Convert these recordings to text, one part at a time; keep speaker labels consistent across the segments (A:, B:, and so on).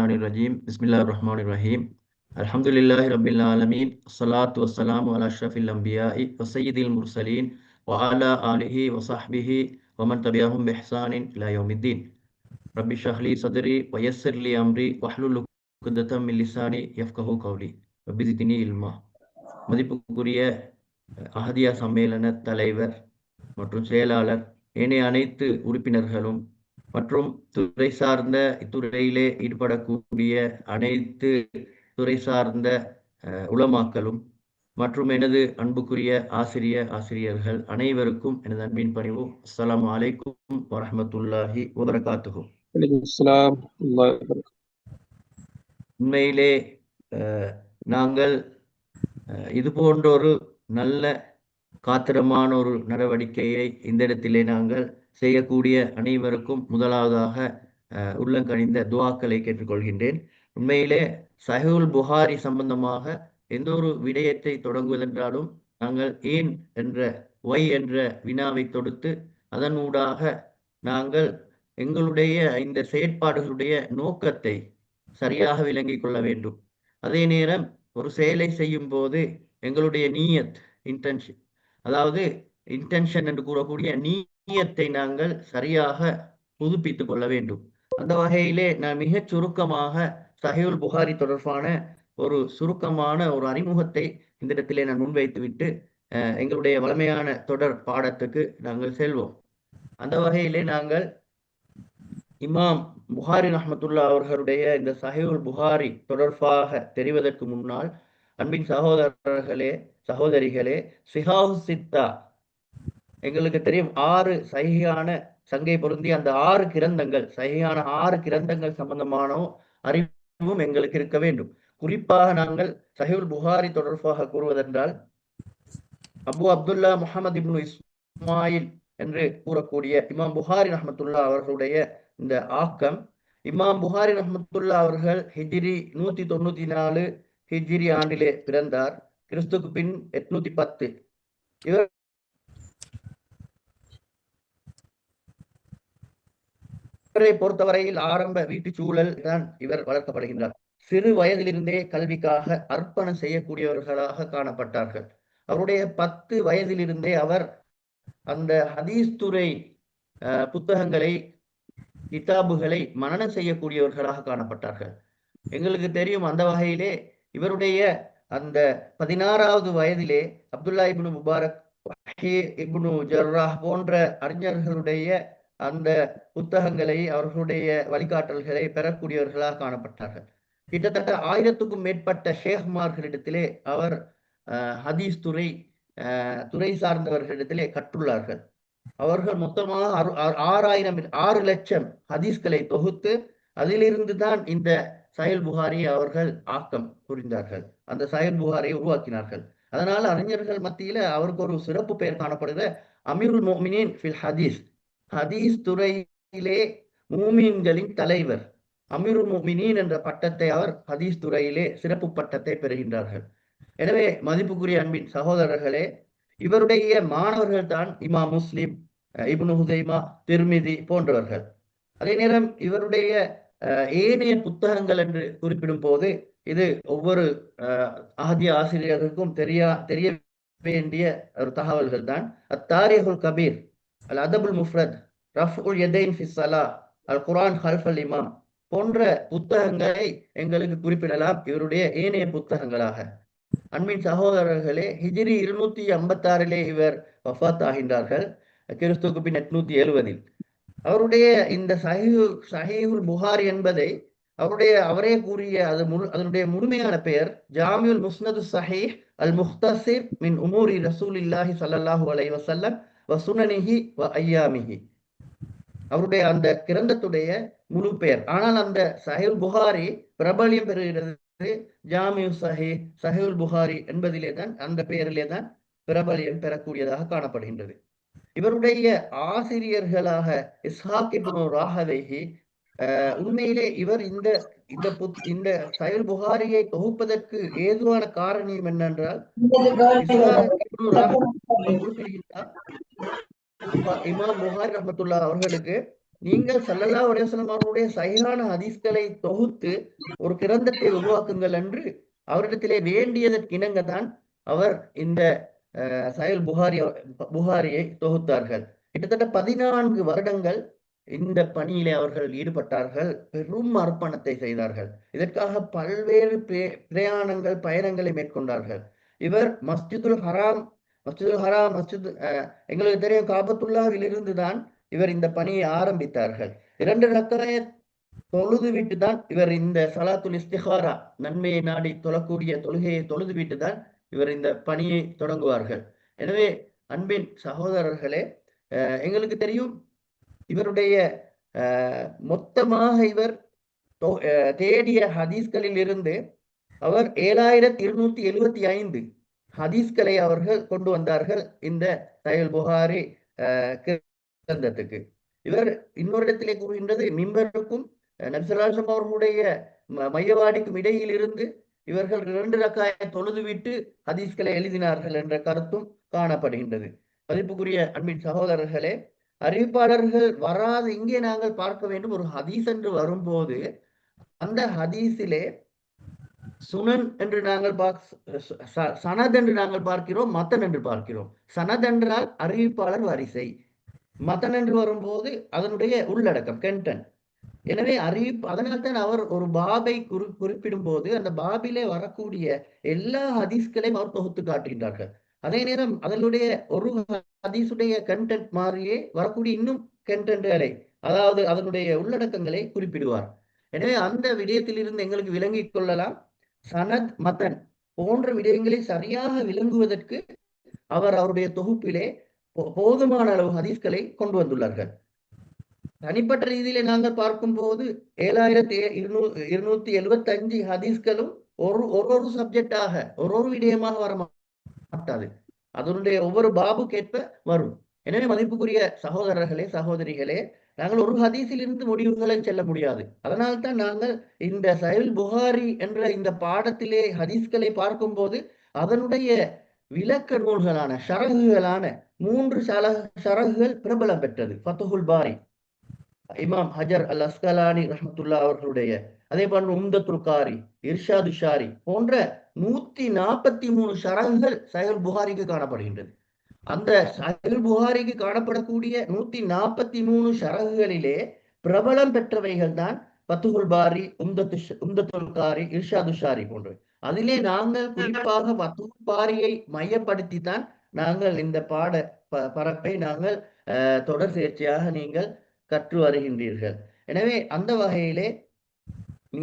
A: ஷைத்தானிர்ரஜீம் பிஸ்மில்லாஹிர்ரஹ்மானிர்ரஹீம் அல்ஹம்துலில்லாஹி ரப்பில் ஆலமீன் ஸலாத்து வஸ்ஸலாமு அலா அஷ்ரஃபில் அன்பியாஇ வஸய்யிதில் முர்சலீன் வ அலா ஆலிஹி வ ஸஹ்பிஹி வ மன் தபிஅஹும் பிஹ்சானின் இலா யௌமித்தீன் ரப்பி ஷ்ரஹ் லி ஸத்ரி வ யஸ்ஸிர் லி அம்ரி வஹ்லுல் உக்ததம் மின் லிசானி யஃப்கஹு கௌலி ரப்பி ஸித்னி இல்மா. மதிப்புக்குரிய அஹதியா சம்மேளன தலைவர் மற்றும் செயலாளர், ஏனைய அனைத்து உறுப்பினர்களும் மற்றும் துறை சார்ந்த இத்துறையிலே ஈடுபடக்கூடிய அனைத்து துறை சார்ந்த உலமாக்களும் மற்றும் எனது அன்புக்குரிய ஆசிரியர்கள் அனைவருக்கும் எனது அன்பின் பணிவு. அஸ்ஸலாமு அலைக்கும் வரஹ்மத்துல்லாஹி வபரகாத்துஹு. உண்மையிலே நாங்கள் இது போன்ற ஒரு நல்ல காத்திரமான ஒரு நடவடிக்கையை இந்த இடத்திலே நாங்கள் செய்யக்கூடிய அனைவருக்கும் முதலாவதாக உள்ளங்கணிந்த துஆக்களை கேட்டுக்கொள்கின்றேன். உண்மையிலே சஹீஹுல் புகாரி சம்பந்தமாக எந்த ஒரு விடயத்தை தொடங்குவதென்றாலும் நாங்கள் ஏன் என்ற ஒய் என்ற வினாவை தொடுத்து அதனூடாக நாங்கள் எங்களுடைய இந்த செயற்பாடுகளுடைய நோக்கத்தை சரியாக விளங்கிக் கொள்ள வேண்டும். அதே நேரம் ஒரு செயலை செய்யும் போது எங்களுடைய நீயத், இன்டென்ஷன், அதாவது இன்டென்ஷன் என்று கூறக்கூடிய நீயத்தை நாங்கள் சரியாக புதுப்பித்துக் கொள்ள வேண்டும். அந்த வகையிலே நான் மிகச் சுருக்கமாக சஹீஹுல் புகாரி தொடர்பான ஒரு சுருக்கமான ஒரு அறிமுகத்தை இந்த இடத்திலே நான் முன்வைத்துவிட்டு எங்களுடைய வளமையான தொடர் பாடத்துக்கு நாங்கள் செல்வோம். அந்த வகையிலே நாங்கள் இமாம் புகாரி ரஹ்மத்துல்லா அவர்களுடைய இந்த சஹீஹுல் புகாரி தொடர்பாக தெரிவதற்கு முன்னால், அன்பின் சகோதரர்களே சகோதரிகளே, சிஹாஹு சித்தா எங்களுக்கு தெரியும். 6 சஹீஹான சங்கை பொருந்திய அந்த 6 கிரந்தங்கள், சஹீஹான 6 கிரந்தங்கள் சம்பந்தமான அறிவும் எங்களுக்கு இருக்க வேண்டும். குறிப்பாக நாங்கள் சஹீஹுல் புகாரி தொடர்பாக கூறுவதென்றால், அபு அப்துல்லா முஹம்மது இப்னு இஸ்மாயில் என்று கூறக்கூடிய இமாம் புகாரி ரஹ்மத்துல்லா அவர்களுடைய இந்த ஆக்கம். இமாம் புகாரி ரஹ்மத்துல்லா அவர்கள் ஹிஜ்ரி 194 ஹிஜ்ரி ஆண்டிலே பிறந்தார். கிறிஸ்துக்கு பின் 810. இவரை பொறுத்தவரையில் ஆரம்ப வீட்டு சூழல் தான் இவர் வளர்க்கப்படுகின்றார். சிறு வயதிலிருந்தே கல்விக்காக அர்ப்பணம் செய்யக்கூடியவர்களாக காணப்பட்டார்கள். அவருடைய 10 வயதிலிருந்தே அவர் அந்த ஹதீஸ் துறை புத்தகங்களை, கிதாபுகளை மனனம் செய்யக்கூடியவர்களாக காணப்பட்டார்கள். எங்களுக்கு தெரியும். அந்த வகையிலே இவருடைய அந்த 16வது வயதிலே அப்துல்லா இப்னு முபாரக், இப்னு ஜர்ராஹ் போன்ற அறிஞர்களுடைய அந்த புத்தகங்களை, அவர்களுடைய வழிகாட்டல்களை பெறக்கூடியவர்களாக காணப்பட்டார்கள். கிட்டத்தட்ட 1000க்கும் மேற்பட்ட ஷேக்மார்களிடத்திலே அவர் ஹதீஸ் துறை சார்ந்தவர்களிடத்திலே கற்றுள்ளார்கள். அவர்கள் மொத்தமாக 6 லட்சம் ஹதீஸ்களை தொகுத்து அதிலிருந்து தான் இந்த சஹீஹுல் புகாரியை அவர்கள் ஆக்கம் புரிந்தார்கள், அந்த சஹீஹுல் புகாரியை உருவாக்கினார்கள். அதனால அறிஞர்கள் மத்தியில அவருக்கு ஒரு சிறப்பு பெயர் காணப்படுகிற அமீருல் முஃமினீன் ஃபில் ஹதீஸ், ஹதீஸ் துறையிலே மூமின்களின் தலைவர், அமீருல் முஃமினீன் என்ற பட்டத்தை அவர் ஹதீஸ் துறையிலே சிறப்பு பட்டத்தை பெறுகின்றார்கள். எனவே மதிப்புக்குரிய அன்பின் சகோதரர்களே, இவருடைய மாணவர்கள் தான் இமாம் முஸ்லிம், இப்னு ஹுதைமா, திர்மிதி போன்றவர்கள். அதே நேரம் இவருடைய ஏனைய புத்தகங்கள் என்று குறிப்பிடும் போது இது ஒவ்வொரு அஹதியா ஆசிரியர்களுக்கும் தெரிய வேண்டிய ஒரு தகவல்கள் தான். அத்தாரிகுல் கபீர், அல் அதபுல் முஃப்ரத், ரஃபுல் யதைன் ஃபி ஸலாஹ், அல் குர்ஆன் ஹல்ஃபல் இமாம் போன்ற புத்தகங்களை எங்களுக்கு குறிப்பிடலாம் இவருடைய ஏனைய புத்தகங்களாக. அன்பின் சகோதரர்களே, ஹிஜ்ரி 256 இவர் வஃபாத் ஆகின்றார்கள், கிறிஸ்துவுக்கு பின் 870. அவருடைய இந்த சஹீஹுல் புகாரி என்பதை அவரே கூறிய அதனுடைய முழுமையான பெயர் ஜாமியுல் முஸ்னது ஸஹீஹ் அல் முக்தஸிர் மின் உமூரி ரசூலில்லாஹி ஸல்லல்லாஹு அலைஹி வஸல்லம் வ சுனனிஹி வ அய்யாமிஹி. அவருடைய அந்த கிரந்தத்துடைய முழு பெயர். ஆனால் அந்த சஹீஹுல் புகாரி பிரபல்யம் பெறுகிறது ஜாமியு சஹீஹ், சஹீஹுல் புகாரி என்பதிலே தான், அந்த பெயரிலே தான் பிரபல்யம் பெறக்கூடியதாக காணப்படுகின்றது. இவருடைய ஆசிரியர்களாக இஸ்ஹாக் இப்னு ராஹவேஹி, உண்மையிலே இவர் இந்த சஹீஹுல் புகாரியை தொகுப்பதற்கு ஏதுவான காரணம் என்னென்றால், இமாம் புகாரி ரஹ்மத்துல்லாஹ் அவர்களுக்கு நீங்கள் ஸல்லல்லாஹு அலைஹி வஸல்லம் அவர்களுடைய சஹீஹான ஹதீஸ்களை தொகுத்து ஒரு கிரந்தத்தை உருவாக்குங்கள் என்று அவரிடத்திலே வேண்டியதற்கிணங்க தான் அவர் இந்த சஹீஹ் புகாரியை தொகுத்தார்கள். கிட்டத்தட்ட 14 வருடங்கள் இந்த பணியிலே அவர்கள் ஈடுபட்டார்கள். பெரும் அர்ப்பணத்தை செய்தார்கள். இதற்காக பல்வேறு பிரயாணங்கள், பயணங்களை மேற்கொண்டார்கள். இவர் மஸ்ஜிதுல் ஹராம், மஸ்ஜித் எங்களுக்கு தெரியும் காபத்துல்லாவில் இருந்து தான் இவர் இந்த பணியை ஆரம்பித்தார்கள். 2 ரக்காயத் தொழுது விட்டு தான் இவர் இந்த ஸலாத்துல் இஸ்திகாரா, நன்மையை நாடி தொழக்கூடிய தொழுகையை தொழுது விட்டு தான் இவர் இந்த பணியை தொடங்குவார்கள். எனவே அன்பின் சகோதரர்களே, எங்களுக்கு தெரியும் இவருடைய மொத்தமாக இவர் தேடிய ஹதீஸ்களில் இருந்து அவர் 7275 ஹதீஸ்களை அவர்கள் கொண்டு வந்தார்கள் இந்த சஹீஹ் புகாரி கிரந்தத்துக்கு. இவர் இன்னொரு இடத்திலே கூறுகின்றது, மிம்பருக்கும் நபி ஸல்லல்லாஹு அலைஹி வஸல்லம் அவர்களுடைய மையவாடிக்கும் இடையில் இருந்து இவர்கள் 2 ரக்காயத் தொழுதுவிட்டு ஹதீஸ்களை எழுதினார்கள் என்ற கருத்தும் காணப்படுகின்றது. மதிப்புக்குரிய அன்பின் சகோதரர்களே, அறிவிப்பாளர்கள் வராது இங்கே நாங்கள் பார்க்க வேண்டும். ஒரு ஹதீஸ் என்று வரும்போது அந்த ஹதீஸிலே சுனன் என்று நாங்கள் சனத் என்று நாங்கள் பார்க்கிறோம், மத்தன் என்று பார்க்கிறோம். சனத் என்றால் அறிவிப்பாளர் வரிசை, மத்தன் என்று வரும்போது அதனுடைய உள்ளடக்கம், கண்டென்ட். எனவே அதனால்தான் அவர் ஒரு பாபை குறிப்பிடும் போது அந்த பாபிலே வரக்கூடிய எல்லா ஹதீஸ்களையும் அவர் தொகுத்து காட்டுகின்றார்கள். அதே நேரம் அதனுடைய ஒரு ஹதீஸுடைய கண்டென்ட் மாறியே வரக்கூடிய இன்னும் கண்டென்ட்களை, அதாவது அதனுடைய உள்ளடக்கங்களை குறிப்பிடுவார். எனவே அந்த விடயத்திலிருந்து எங்களுக்கு விளங்கிக் கொள்ளலாம், சனத் மத்தன் போன்ற விடயங்களை சரியாக விளங்குவதற்கு அவர் அவருடைய தொகுப்பிலே போதுமான அளவு ஹதீஸ்களை கொண்டு வந்துள்ளார்கள். தனிப்பட்ட ரீதியிலே நாங்கள் பார்க்கும்போது 7275 ஹதீஸ்களும் ஒரு சப்ஜெக்டாக ஒரு விடயமாக வர மாட்டாது. அதனுடைய ஒவ்வொரு பாபுக்கேற்ப வரும். எனவே மதிப்புக்குரிய சகோதரர்களே, சகோதரிகளே, நாங்கள் ஒரு ஹதீஸில் இருந்து முடிவுகளை செல்ல முடியாது. அதனால்தான் நாங்கள் இந்த சஹீஹ் புகாரி என்ற இந்த பாடத்திலே ஹதீஸ்களை பார்க்கும்போது அதனுடைய விளக்க நூல்களான ஷரகுகளான 3 ஷரகுகள் பிரபலம் பெற்றது. ஃபத்ஹுல் பாரி, இமாம் ஹஜர் அல் அஸ்கலானி ரஹ்மத்துல்லாஹ் அவர்களுடைய, அதே போன்று உம்தத்துல் காரி, இர்ஷாது ஷாரி போன்ற 143 ஷரகுகள் சஹீஹ் புகாரிக்கு காணப்படுகின்றது. அந்த சஹீஹ் புகாரிக்கு காணப்படக்கூடிய 143 ஷரகுகளிலே பிரபலம் பெற்றவைகள் தான் ஃபத்ஹுல் பாரி, உம்தத்துல் காரி, இர்ஷாது ஷாரி போன்றவை. அதிலே நாங்கள் குறிப்பாக ஃபத்ஹுல் பாரியை மையப்படுத்தி தான் நாங்கள் இந்த பாட பரப்பை நாங்கள் தொடர் சேர்ச்சியாக நீங்கள் கற்று வருகின்றீர்கள். எனவே அந்த வகையிலே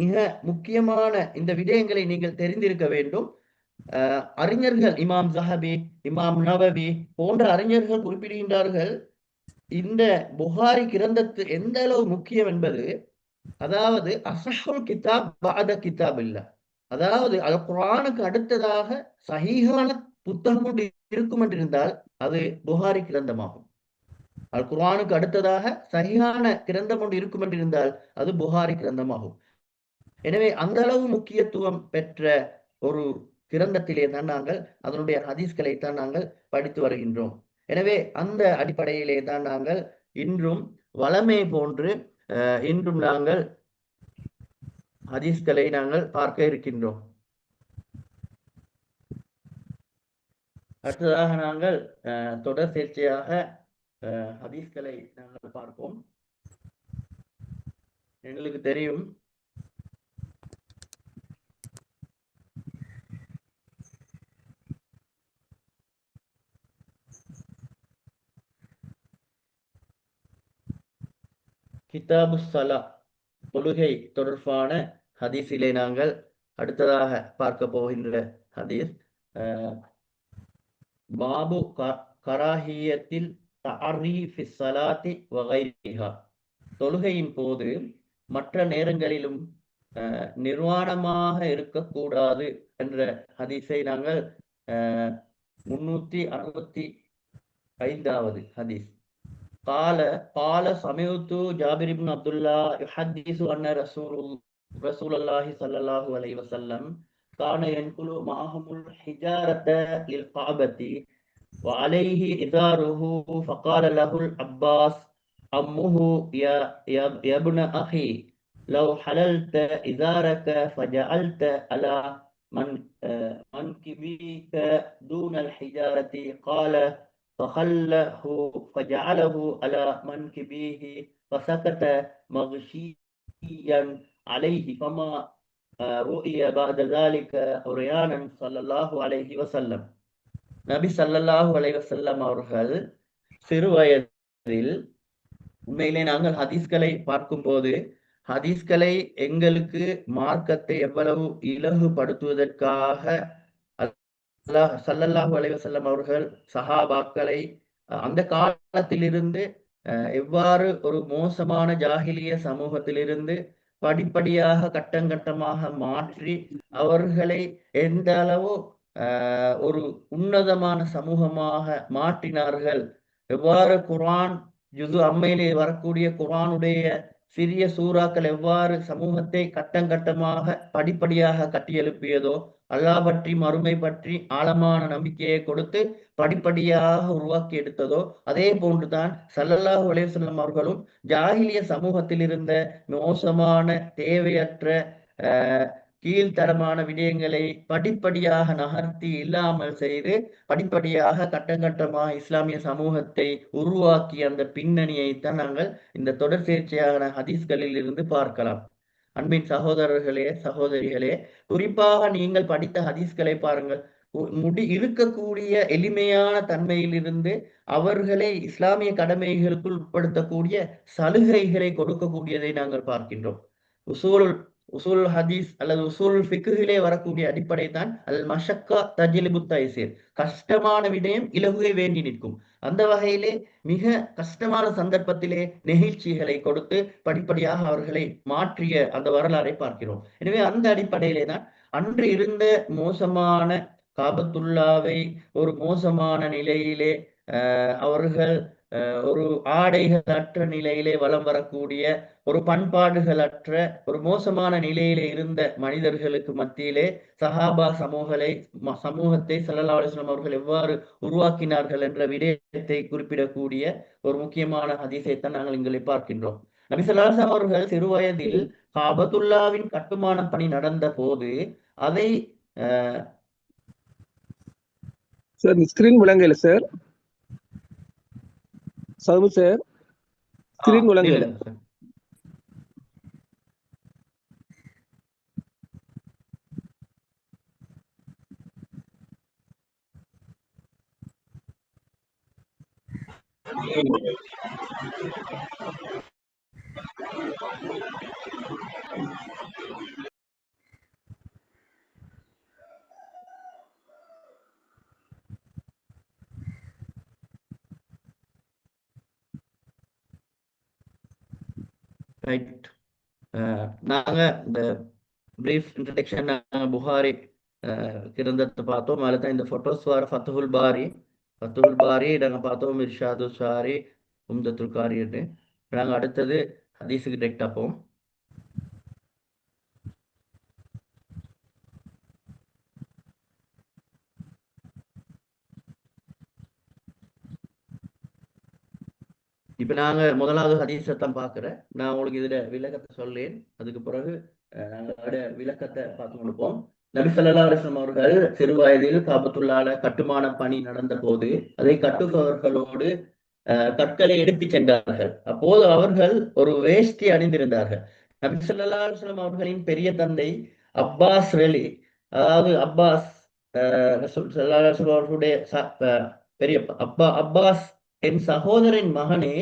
A: மிக முக்கியமான இந்த விடயங்களை நீங்கள் தெரிந்திருக்க வேண்டும். அறிஞர்கள் இமாம் ஸஹபி, இமாம் நவவி போன்ற அறிஞர்கள் குறிப்பிடுகின்றார்கள், இந்த புகாரி கிரந்தத்து எந்த அளவு முக்கியம் என்பது, அதாவது அஸஹுல் கிதாப் பஅத கிதாபில்லாஹ், அதாவது அல் குர்ஆனுக்கு அடுத்ததாக சஹீஹான புத்தகம் ஒன்று இருக்கும் என்றிருந்தால் அது புகாரி கிரந்தமாகும். அல் குர்ஆனுக்கு அடுத்ததாக சஹீஹான கிரந்தம் ஒன்று இருக்கும் என்றிருந்தால் அது புகாரி கிரந்தமாகும். எனவே அந்த அளவு முக்கியத்துவம் பெற்ற ஒரு கிரந்தத்திலே தான் நாங்கள் அதனுடைய ஹதீஸ்களை தான் நாங்கள் படித்து வருகின்றோம். எனவே அந்த அடிப்படையிலே தான் நாங்கள் இன்றும் வளமை போன்று இன்றும் நாங்கள் ஹதீஸ்களை நாங்கள் பார்க்க இருக்கின்றோம். அடுத்ததாக நாங்கள் தொடர் சேர்ச்சியாக ஹதீஸ்களை நாங்கள் பார்ப்போம். எங்களுக்கு தெரியும் கிதாபு ஸலா, தொழுகை தொடர்பான ஹதீஸிலே நாங்கள் அடுத்ததாக பார்க்க போகின்ற ஹதீஸ் பாபு கராஹியத்தில் தஅரீஃபி ஸலாத்தி வ கைரிஹா, தொழுகையின் போது மற்ற நேரங்களிலும் நிர்வாணமாக இருக்கக்கூடாது என்ற ஹதீஸை நாங்கள் 365வது ஹதீஸ். قال سمعت جابر بن عبد الله يحدث أن رسول الله صلى الله عليه وسلم كان ينقل معهم الحجارة للكعبة وعليه إزاره فقال له العباس أمه يا ابن أخي لو حللت إزارك فجعلت على من منكبيك دون الحجارة قال فخله فجعله على منكبيه فسكت مغشيا عليه فما رؤي بعد ذلك عريانا صلى الله عليه وسلم. நபி ஸல்லல்லாஹு அலைஹி வஸல்லம் அவர்கள் சிறு வயதில், உண்மையிலே நாங்கள் ஹதீஸ்களை பார்க்கும்போது ஹதீஸ்களை எங்களுக்கு மார்க்கத்தை எவ்வளவு இலகுபடுத்துவதற்காக அல்லாஹ் ஸல்லல்லாஹு அலைஹி வஸல்லம் அவர்கள் சஹாபாக்களை அந்த காலத்திலிருந்து எவ்வாறு ஒரு மோசமான ஜாஹிலிய சமூகத்திலிருந்து படிப்படியாக கட்டங்கட்டமாக மாற்றி அவர்களை எந்த அளவு ஒரு உன்னதமான சமூகமாக மாற்றினார்கள், எவ்வாறு குர்ஆன் ஜுது அம்மையிலே வரக்கூடிய குர்ஆனுடைய சிறிய சூறாக்கள் எவ்வாறு சமூகத்தை கட்டங்கட்டமாக படிப்படியாக கட்டியெழுப்பியதோ, அல்லாஹ் பற்றி மறுமை பற்றி ஆழமான நம்பிக்கையை கொடுத்து படிப்படியாக உருவாக்கி எடுத்ததோ, அதே போன்றுதான் ஸல்லல்லாஹு அலைஹி வஸல்லம் அவர்களும் ஜாஹிலிய சமூகத்தில் இருந்த மோசமான தேவையற்ற கீழ்த்தரமான விடயங்களை படிப்படியாக நகர்த்தி இல்லாமல் செய்து படிப்படியாக கட்டங்கட்டமாக இஸ்லாமிய சமூகத்தை உருவாக்கி அந்த பின்னணியைத்தான் நாங்கள் இந்த தொடர் சேர்ச்சியான ஹதீஸ்களில் இருந்து பார்க்கலாம். அன்பின் சகோதரர்களே, சகோதரிகளே, குறிப்பாக நீங்கள் படித்த ஹதீஸ்களை பாருங்கள். இருக்கக்கூடிய எளிமையான தன்மையிலிருந்து அவர்களை இஸ்லாமிய கடமைகளுக்குள் உட்படுத்தக்கூடிய சலுகைகளை கொடுக்கக்கூடியதை நாங்கள் பார்க்கின்றோம். உசூல் ஹதீஸ் அல்லது உசூல் ஃபிக்ஹிலே வரக்கூடிய அடிப்படை தான் அல் மஷக்கா தஜ்லிபு தைஸீர், கஷ்டமான விடயம் இலகுவை வேண்டி நிற்கும். அந்த வகையிலே மிக கஷ்டமான சந்தர்ப்பத்திலே நெகிழ்ச்சிகளை கொடுத்து படிப்படியாக அவர்களை மாற்றிய அந்த வரலாறை பார்க்கிறோம். எனவே அந்த அடிப்படையிலே தான் அன்று இருந்த மோசமான காபத்துல்லாவை ஒரு மோசமான நிலையிலே அவர்கள் ஒரு ஆடைகள் அற்ற நிலையிலே வலம் வரக்கூடிய, ஒரு பண்பாடுகளற்ற ஒரு மோசமான நிலையிலே இருந்த மனிதர்களுக்கு மத்தியிலே சஹாபா சமூகத்தை ஸல்லல்லாஹு அலைஹி வஸல்லம் அவர்கள் எவ்வாறு உருவாக்கினார்கள் என்ற விடயத்தை குறிப்பிடக்கூடிய ஒரு முக்கியமான ஹதீஸைத்தான் நாங்கள் இங்கே பார்க்கின்றோம். நபி ஸல்லல்லாஹு அலைஹி வஸல்லம் அவர்கள் சிறு வயதில் காபத்துல்லாவின் கட்டுமான பணி நடந்த போது அதை
B: சார் ஸ்கிரீன் விளங்கல சார். சவு சார் ஸ்கிரீன் விளங்கல.
A: ரைட். நாங்க இந்த பிரீஃப் இன்ட்ரடக்ஷன் புகாரி கிரந்தத்தை பார்த்தோம். அதில் தான் இந்த ஃபோட்டோஸ் வர ஃபத்துல் பாரி நாங்கள் பார்த்தோம், இர்ஷாது சாரி, உம்தத்துல் காரின்னு. நாங்கள் அடுத்தது ஹதீஸுக்கு டெக்டாக போவோம். இப்ப நாங்க முதலாவது ஹதீஸை தான் பார்க்கிறேன். நான் உங்களுக்கு இதுல விளக்கத்தை சொல்லேன், அதுக்கு பிறகு நாங்க விளக்கத்தை பார்த்து கொடுப்போம். நபி ஸல்லல்லாஹு அலைஹி வஸல்லம் அவர்கள் சிறு வயதில் காபத்துல்லாஹ்ல கட்டுமான பணி நடந்த போது அதை கட்டுபவர்களோடு கற்களை எடுத்து சென்றார்கள். அப்போது அவர்கள் ஒரு வேஷ்டி அணிந்திருந்தார்கள். நபி ஸல்லல்லாஹு அலைஹி வஸல்லம் அவர்களின் பெரிய தந்தை அப்பாஸ் ரலி, அதாவது அப்பாஸ் ரசூல் ஸல்லல்லாஹு அலைஹி வஸல்லம் அவர்களுடைய பெரிய அப்பாஸ், என் சகோதரின் மகனே,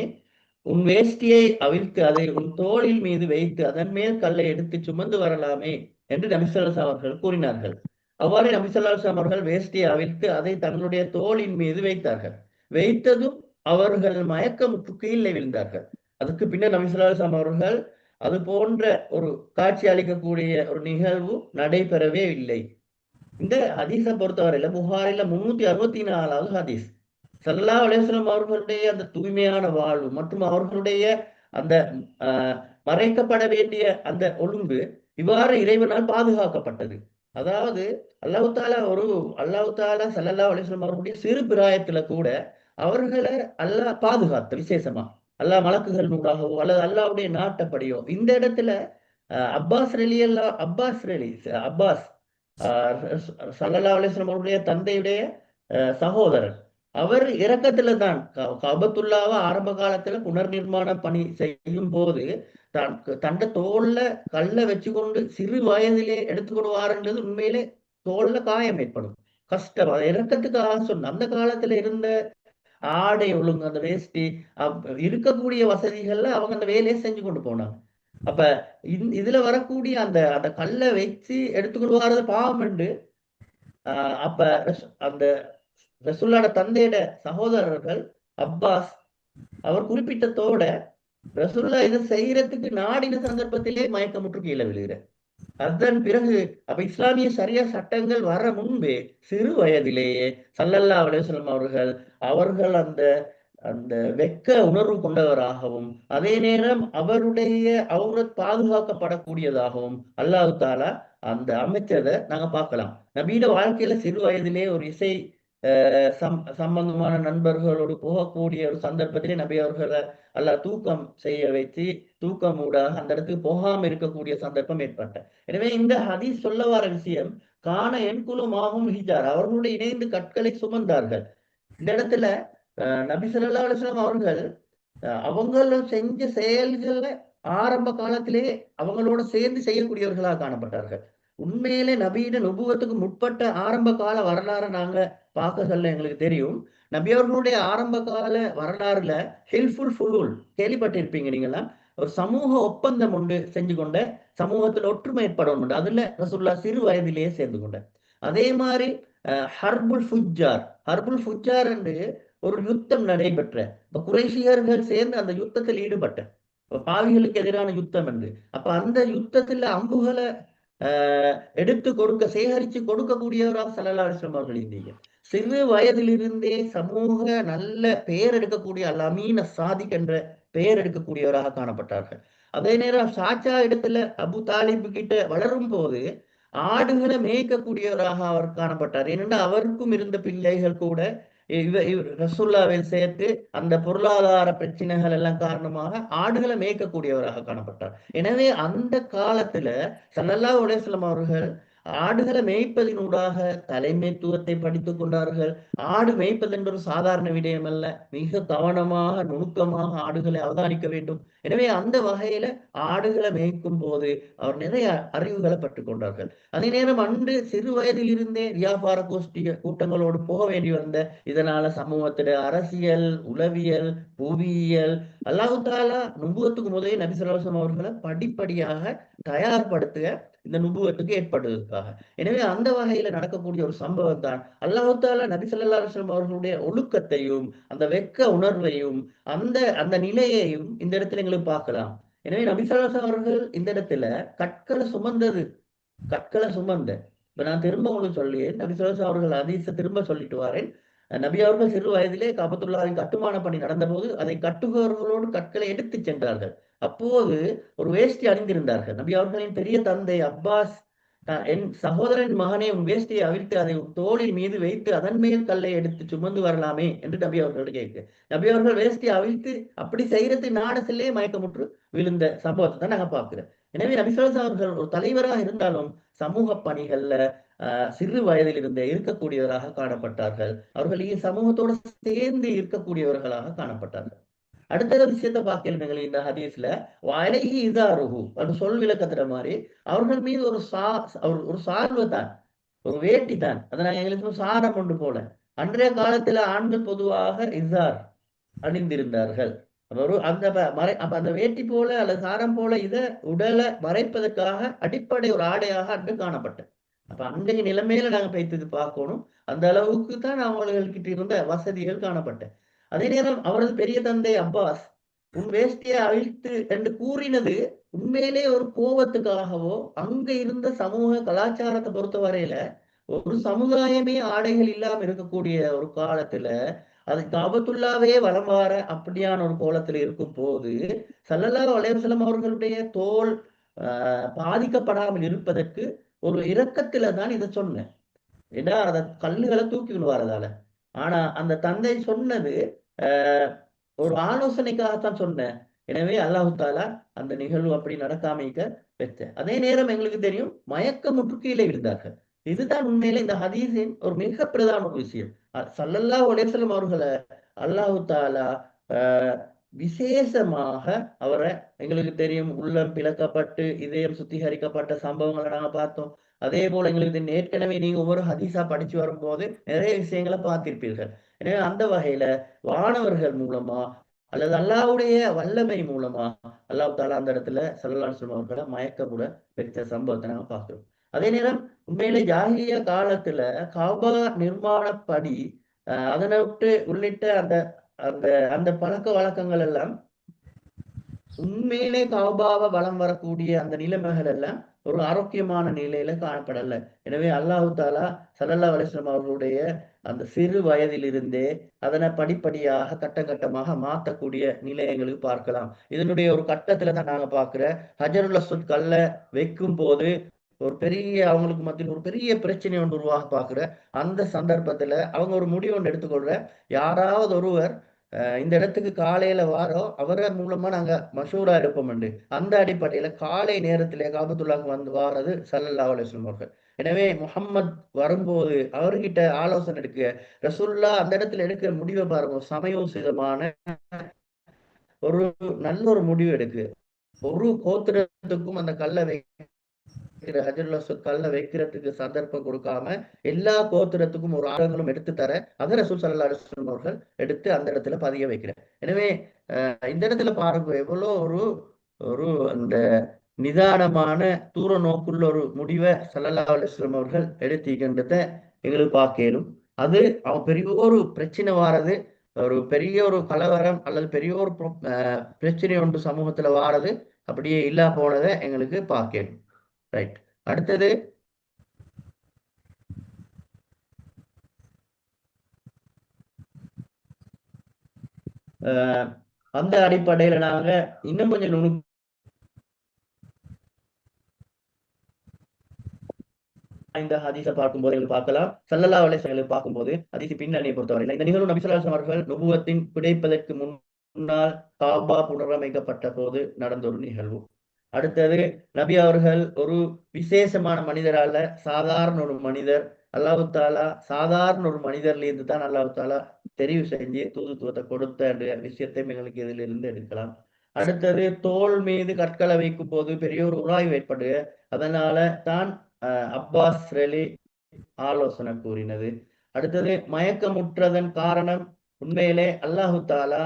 A: உன் வேஷ்டியை அவிழ்த்து அதை உன் தோளில் மீது வைத்து அதன் மேல் கல்லை எடுத்து சுமந்து வரலாமே என்று நபி ஸல்லல்லாஹு அலைஹி வஸல்லம் அவர்கள் கூறினார்கள். அவ்வாறு நபி ஸல்லல்லாஹு அலைஹி வஸல்லம் அவர்கள் வேஷ்டியை அவிழ்த்து அதை தங்களுடைய தோளின் மீது வைத்தார்கள். வைத்ததும் அவர்கள் மயக்கமுற்று கீழே விழுந்தார்கள். அதுக்கு பின்னர் நபி ஸல்லல்லாஹு அலைஹி வஸல்லம் அவர்கள் அது போன்ற ஒரு காட்சி அளிக்கக்கூடிய ஒரு நிகழ்வு நடைபெறவே இல்லை. இந்த ஹதீஸை பொறுத்தவரையில புகாரில 364வது ஹதீஸ். ஸல்லல்லாஹு அலைஹி வஸல்லம் அவர்களுடைய அந்த தூய்மையான வாழ்வு மற்றும் அவர்களுடைய அந்த மறைக்கப்பட வேண்டிய அந்த ஒழுங்கு இவ்வாறு இறைவனால் பாதுகாக்கப்பட்டது. அதாவது அல்லாஹ் தஆலா ஸல்லல்லாஹு அலைஹி வஸல்லம் அவர்களுடைய சிறு பிராயத்துல கூட அவர்களை அல்லாஹ் பாதுகாத்த விசேஷமா. அல்லாஹ் மலக்குகள் நூறாகவோ அல்லது அல்லாஹ்வுடைய நாட்டப்படியோ. இந்த இடத்துல அப்பாஸ் ஸல்லல்லாஹு அலைஹி வஸல்லம் அவருடைய தந்தையுடைய சகோதரர். அவர் இரக்கத்துல தான் கஅபத்துல்லாவ ஆரம்ப காலத்துல புனர்நிர்மாணம் பணி செய்யும் போது தண்ட தோல்ல கல்ல வச்சுக்கொண்டு சிறு வயதிலே எடுத்துக்கொள்வாருன்றது உண்மையிலே தோல்ல காயம் ஏற்படும். கஷ்டம். இரக்கத்துக்காக சொன்ன அந்த காலத்துல இருந்த ஆடை ஒழுங்கு, அந்த வேஷ்டி, இருக்கக்கூடிய வசதிகள்ல அவங்க அந்த வேலையை செஞ்சு கொண்டு போனாங்க. அப்ப இதுல வரக்கூடிய அந்த அந்த கல்லை வச்சு எடுத்துக்கொண்டு வர்றது பாவம் என்று அப்ப அந்த ரசூலுல்லாஹ்வோட தந்தையோட சகோதரர்கள் அப்பாஸ் அவர் குறிப்பிட்டதோட ரசூலுல்லாஹ் இதை செய்யறதுக்கு நாடின சந்தர்ப்பத்திலே மயக்கமுற்று கீழே விழுகிறார். அதன் பிறகு அப்ப இஸ்லாமிய ஷரியா சட்டங்கள் வர முன்பே சிறு வயதிலேயே ஸல்லல்லாஹு அலைஹி வஸல்லம் அவர்கள் அந்த அந்த வெட்க உணர்வு கொண்டவராகவும் அதே நேரம் அவருடைய ஔரத் பாதுகாக்கப்படக்கூடியதாகவும் அல்லாஹ் தஆலா அந்த அமைச்சதை நாங்க பார்க்கலாம். நபியோட வாழ்க்கையில சிறு வயதிலே ஒரு இசை சம்பந்தமான நண்பர்களோடு போகக்கூடிய ஒரு சந்தர்ப்பத்திலே நபி அவர்களை அல்லாஹ் தூக்கம் செய்ய வச்சு தூக்கம் ஊடாக அந்த இடத்துக்கு போகாம இருக்கக்கூடிய சந்தர்ப்பம் ஏற்பட்ட. எனவே இந்த ஹதீஸ் சொல்ல வர விஷயம் காண என்குலுமாகும் ஹிஜார், அவர்களுடைய இணைந்து கற்களை சுமந்தார்கள். இந்த இடத்துல நபி ஸல்லல்லாஹு அலைஹி வஸல்லம் அவர்கள் அவங்கள செஞ்ச செயல்களை ஆரம்ப காலத்திலே அவங்களோட சேர்ந்து செய்யக்கூடியவர்களாக காணப்பட்டார்கள். உண்மையிலே நபியிட நுபுவத்துக்கு முற்பட்ட ஆரம்ப கால வரலாறு நாங்க பார்க்க சொல்ல எங்களுக்கு தெரியும். நபி அவர்களுடைய ஆரம்ப கால வரலாறுல ஹில்ஃபுல் ஃபுலூல் கேள்விப்பட்டிருப்பீங்க நீங்களாம். ஒரு சமூக ஒப்பந்தம் ஒன்று செஞ்சு கொண்ட, சமூகத்தில் ஒற்றுமை ஏற்படணும் உண்டு. அதுல ரசூலுல்லாஹ் சிறு வயதிலேயே சேர்ந்து கொண்ட. அதே மாதிரி ஹர்புல் ஃபுஜார் என்று ஒரு யுத்தம் நடைபெற்ற, இப்ப குறைஷியர்கள் சேர்ந்து அந்த யுத்தத்தில் ஈடுபட்ட, பாவிகளுக்கு எதிரான யுத்தம் என்று. அப்ப அந்த யுத்தத்துல அம்புகளை எடுத்து கொடுக்க, சேகரித்து கொடுக்கக்கூடியவராக ஸல்லல்லாஹு அலைஹி வஸல்லம் அவர்கள் இருந்தீங்க. சிறு வயதிலிருந்தே சமூக நல்ல பெயர் எடுக்கக்கூடிய அல்-அமீன் சாதிக் என்ற பெயர் எடுக்கக்கூடியவராக காணப்பட்டார்கள். அதே நேரம் சாச்சா இடத்துல அபு தாலிப் கிட்ட வளரும் போது ஆடுகளை மேய்க்கக்கூடியவராக அவர் காணப்பட்டார். ஏனென்றால் அவருக்கும் இருந்த பிள்ளைகள் கூட ரசூலுல்லாஹ்வை சேர்த்து அந்த பொருளாதார பிரச்சனைகள் எல்லாம் காரணமாக ஆடுகளை மேய்க்கக்கூடியவராக காணப்பட்டார். எனவே அந்த காலத்துல ஸல்லல்லாஹு அலைஹி வஸல்லம் அவர்கள் ஆடுகளை மேய்ப்பதினூடாக தலைமைத்துவத்தை படித்துக் கொண்டார்கள். ஆடு மேய்ப்பது என்பது சாதாரண விடயம் அல்ல. மிக கவனமாக நுணுக்கமாக ஆடுகளை அவதானிக்க வேண்டும். எனவே அந்த வகையில ஆடுகளை மேய்க்கும் போது அவர் நிறைய அறிவுகளை பற்றுக் கொண்டார்கள். அதே நேரம் அன்று சிறு வயதில் இருந்தே வியாபார கோஷ்டி கூட்டங்களோடு போக வேண்டி வந்த, இதனால சமூகத்திட அரசியல், உளவியல், புவியியல் அல்லாஹ் தஆலா நுபுவத்துக்கு முதலே நபி ஸல்லல்லாஹு அலைஹி வஸல்லம் அவர்களை படிப்படியாக தயார்படுத்துக இந்த நுபுவத்துக்கு ஏற்படுவதற்காக. எனவே அந்த வகையில நடக்கக்கூடிய ஒரு சம்பவம் தான் அல்லாஹ் தஆலா நபி ஸல்லல்லாஹு அலைஹி வஸல்லம் அவர்களுடைய ஒழுக்கத்தையும் அந்த வெட்க உணர்வையும் அந்த அந்த நிலையையும் இந்த இடத்துல எங்களுக்கு பார்க்கலாம். எனவே நபி ஸல்லல்லாஹு அலைஹி வஸல்லம் அவர்கள் இந்த இடத்துல கற்களை சுமந்த, இப்ப நான் திரும்ப உங்களுக்கு சொல்லி நபி ஸல்லல்லாஹு அலைஹி வஸல்லம் அவர்கள் ஹதீஸை திரும்ப சொல்லிட்டு வரேன். நபி அவர்கள் சிறு வயதிலே கஅபத்துல்லாஹ்வின் கட்டுமான பணி நடந்தபோது அதை கட்டுபவர்களோடு கற்களை எடுத்து சென்றார்கள். அப்போது ஒரு வேஷ்டி அணிந்திருந்தார்கள். நபி அவர்களின் பெரிய தந்தை அப்பாஸ், என் சகோதரன் மகனே, உன் வேஷ்டியை அவிழ்த்து அதை தோளின் மீது வைத்து அதன் மேல் கல்லை எடுத்து சுமந்து வரலாமே என்று நபி அவர்கள் கேட்க, நபி அவர்கள் வேஷ்டியை அவிழ்த்து அப்படி செய்யறது நாடத்திலே மயக்கமுற்று விழுந்த சம்பவத்தை தான் நாங்க பார்க்கிறோம். எனவே நபி ஸல்லல்லாஹு அலைஹி வஸல்லம் அவர்கள் ஒரு தலைவராக இருந்தாலும் சமூக பணிகள்ல சிறு வயதில் இருந்தே இருக்கக்கூடியவராக காணப்பட்டார்கள். அவர்கள் சமூகத்தோடு சேர்ந்து இருக்கக்கூடியவர்களாக காணப்பட்டார்கள். அடுத்த விஷயத்தை பார்க்கல இந்த ஹதீஸ்ல வலைஹி இஸாருஹு அது சொல் விளக்கத்துற மாதிரி அவர்கள் மீது ஒரு சால்வை தான், ஒரு வேட்டி தான். அதை நாங்க எங்களுக்கு சாரம் கொண்டு போல. அன்றைய காலத்துல ஆண்கள் பொதுவாக இஸார் அணிந்திருந்தார்கள். அப்ப அந்த வேட்டி போல அல்லது சாரம் போல இத உடலை மறைப்பதற்காக அடிப்படை ஒரு ஆடையாக அன்று காணப்பட்டது. அப்ப அன்றைய நிலைமையில நாங்க வைத்து பார்க்கணும். அந்த அளவுக்கு தான் அவங்கள்கிட்ட இருந்த வசதிகள் காணப்பட்ட. அதே நேரம் அவரது பெரிய தந்தை அப்பாஸ் உன் வேஷ்டியை அழித்து என்று கூறினது உண்மையிலே ஒரு கோபத்துக்காகவோ, அங்க இருந்த சமூக கலாச்சாரத்தை பொறுத்த வரையில ஒரு சமுதாயமே ஆடைகள் இல்லாம இருக்கக்கூடிய ஒரு காலத்துல அது கஅபத்துல்லாவே வலம் வார அப்படியான ஒரு கோலத்துல இருக்கும் போது ஸல்லல்லாஹு அலைஹி வஸல்லம் அவர்களுடைய தோல் பாதிக்கப்படாமல் இருப்பதற்கு ஒரு இரக்கத்துல தான் இதை சொன்னேன். ஏன்னா அத கல்லுகளை தூக்கி விடுவார் அதால. ஆனா அந்த தந்தை சொன்னது ஒரு ஆலோசனைக்காகத்தான் சொன்னேன். எனவே அல்லாஹு தாலா அந்த நிகழ்வு அப்படி நடக்காமைக்க வச்ச. அதே நேரம் எங்களுக்கு தெரியும் மயக்கமுற்று கீழே விழுந்தார்கள். இதுதான் உண்மையில இந்த ஹதீஸின் ஒரு மிக பிரதான ஒரு விஷயம். ஸல்லல்லாஹு அலைஹி வஸல்லம் அவர்களை அல்லாஹு தாலா விசேஷமாக அவரை, எங்களுக்கு தெரியும் உள்ளம் பிளக்கப்பட்டு இதயம் சுத்திகரிக்கப்பட்ட சம்பவங்களை நாங்க பார்த்தோம். அதே போல எங்களுக்கு தெரியும், ஏற்கனவே நீங்க ஒவ்வொரு ஹதீஸா படிச்சு வரும்போது நிறைய விஷயங்களை பார்த்திருப்பீர்கள். எனவே அந்த வகையில வானவர்கள் மூலமா அல்லது அல்லாஹ்வுடைய வல்லமை மூலமா அல்லாஹ் தாலா அந்த இடத்துல ஸல்லல்லாஹு அலைஹி வஸல்லம் அவர்களை மயக்கமுற வச்ச சம்பவத்தை நாங்க பார்க்கிறோம். அதே நேரம் உண்மையிலே ஜாஹிலியா காலத்துல கஅபா நிர்மாணப்படி அதனை விட்டு உள்ளிட்ட அந்த அந்த அந்த பழக்க வழக்கங்கள் எல்லாம் உண்மையிலே கஅபாவை வலம் வரக்கூடிய அந்த நிலைமைகள் எல்லாம் ஒரு ஆரோக்கியமான நிலையில காணப்படல. எனவே அல்லாஹு தாலா ஸல்லல்லாஹு அலைஹி வஸல்லம் அவர்களுடைய அந்த சிறு வயதிலிருந்தே அதனை படிப்படியாக கட்டமாக மாற்றக்கூடிய நிலை எங்களுக்கு பார்க்கலாம். இதனுடைய ஒரு கட்டத்துல தான் நாங்க பார்க்கிற ஹஜருல் அஸ்வத் கல்ல வைக்கும் போது ஒரு பெரிய அவங்களுக்கு மத்தியில் ஒரு பெரிய பிரச்சனை ஒன்று உருவாக பார்க்கிற அந்த சந்தர்ப்பத்துல அவங்க ஒரு முடிவு ஒன்று எடுத்துக்கொள்ற, யாராவது ஒருவர் இந்த இடத்துக்கு காலையில வாரோம், அவர மூலமா நாங்க மஷூரா எடுப்போம்ண்டு. அந்த அடிப்படையில காலை நேரத்திலே காபத்துல்லாஹ்க்கு வந்து வாரது ஸல்லல்லாஹு அலைஹி வஸல்லம் அவர்கள். எனவே முஹம்மத் வரும்போது அவர்கிட்ட ஆலோசனை எடுக்க ரசூலுல்லாஹ் அந்த இடத்துல எடுக்கிற முடிவை பாருங்க, சமயோசிதமான ஒரு நல்ல ஒரு முடிவு எடுக்கு. ஒரு கோத்திரத்துக்கும் அந்த கல்ல ஹஜருல் அஸ்வத் கல்ல வைக்கிறதுக்கு சந்தர்ப்பம் கொடுக்காம எல்லா கோத்திரத்துக்கும் ஒரு ஆடங்களும் எடுத்து தர அதை ரசூல் ஸல்லல்லாஹு அலைஹி வஸல்லம் அவர்கள் எடுத்து அந்த இடத்துல பதிய வைக்கிறார். எனவே இந்த இடத்துல பாருங்க எவ்வளோ ஒரு ஒரு அந்த நிதானமான தூர நோக்குள்ள ஒரு முடிவை ஸல்லல்லாஹு அலைஹி வஸல்லம் அவர்கள் எடுத்திருக்கின்றத எங்களுக்கு பார்க்க இயலும். அது அவன் பெரிய ஒரு பிரச்சனை வாரது, ஒரு பெரிய ஒரு கலவரம் அல்லது பெரிய ஒரு பிரச்சனை ஒன்று சமூகத்துல வாரது அப்படியே இல்லா போனதை எங்களுக்கு பார்க்க இயலும். ரைட். அடுத்தது அந்த அடிப்படையில நாங்க இன்னும் கொஞ்சம் இந்த ஹதீஸை பார்க்கும்போது எங்களுக்கு பார்க்கலாம். ஸல்லல்லாஹு அலைஹி வஸல்லம் பார்க்கும்போது ஹதீஸ் பின்னணியை பொறுத்தவரையில் இந்த நிகழ்வு நபி ஸல்லல்லாஹு அலைஹி வஸல்லம் அவர்கள் நுபுவத்தின் கிடைப்பதற்கு முன்னால் காபா புனரமைக்கப்பட்ட போது நடந்த ஒரு நிகழ்வு. அடுத்தது நபி அவர்கள் ஒரு விசேஷமான மனிதர் அல்ல, சாதாரண ஒரு மனிதர். அல்லாஹு தாலா சாதாரண ஒரு மனிதர்ல இருந்து தான் அல்லாஹு தாலா தெரிவு செஞ்சு தூதுத்துவத்தை கொடுத்த விஷயத்தை எங்களுக்கு இதிலிருந்து எடுக்கலாம். அடுத்தது தோல் மீது கற்களை வைக்கும் போது பெரிய ஒரு உராய்வு ஏற்படு, அதனால தான் அப்பாஸ் ரலி ஆலோசனை கூறினது. அடுத்தது மயக்கமுற்றதன் காரணம் உண்மையிலே அல்லாஹு தாலா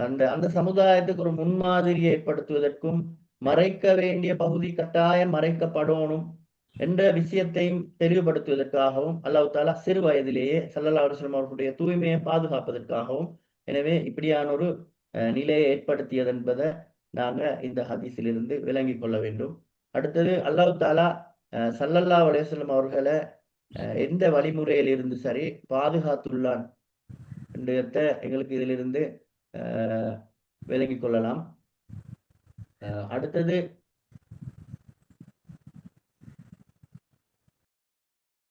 A: அந்த அந்த சமுதாயத்துக்கு ஒரு முன்மாதிரியை ஏற்படுத்துவதற்கும் மறைக்க வேண்டிய பகுதி கட்டாயம் மறைக்கப்படணும் என்ற விஷயத்தையும் தெளிவுபடுத்துவதற்காகவும் அல்லாஹ் தாலா சிறு வயதிலேயே ஸல்லல்லாஹு அலைஹி வஸல்லம் அவர்களுடைய தூய்மையை பாதுகாப்பதற்காகவும் எனவே இப்படியான ஒரு நிலையை ஏற்படுத்தியது என்பதை நாங்க இந்த ஹதீஸிலிருந்து விளங்கிக் கொள்ள வேண்டும். அடுத்தது அல்லாஹ் தாலா ஸல்லல்லாஹு அலைஹி வஸல்லம் அவர்களை எந்த வழிமுறையில் இருந்து சரி பாதுகாத்துள்ளான் என்றதை எங்களுக்கு இதிலிருந்து விளங்கிக் கொள்ளலாம். அடுத்தது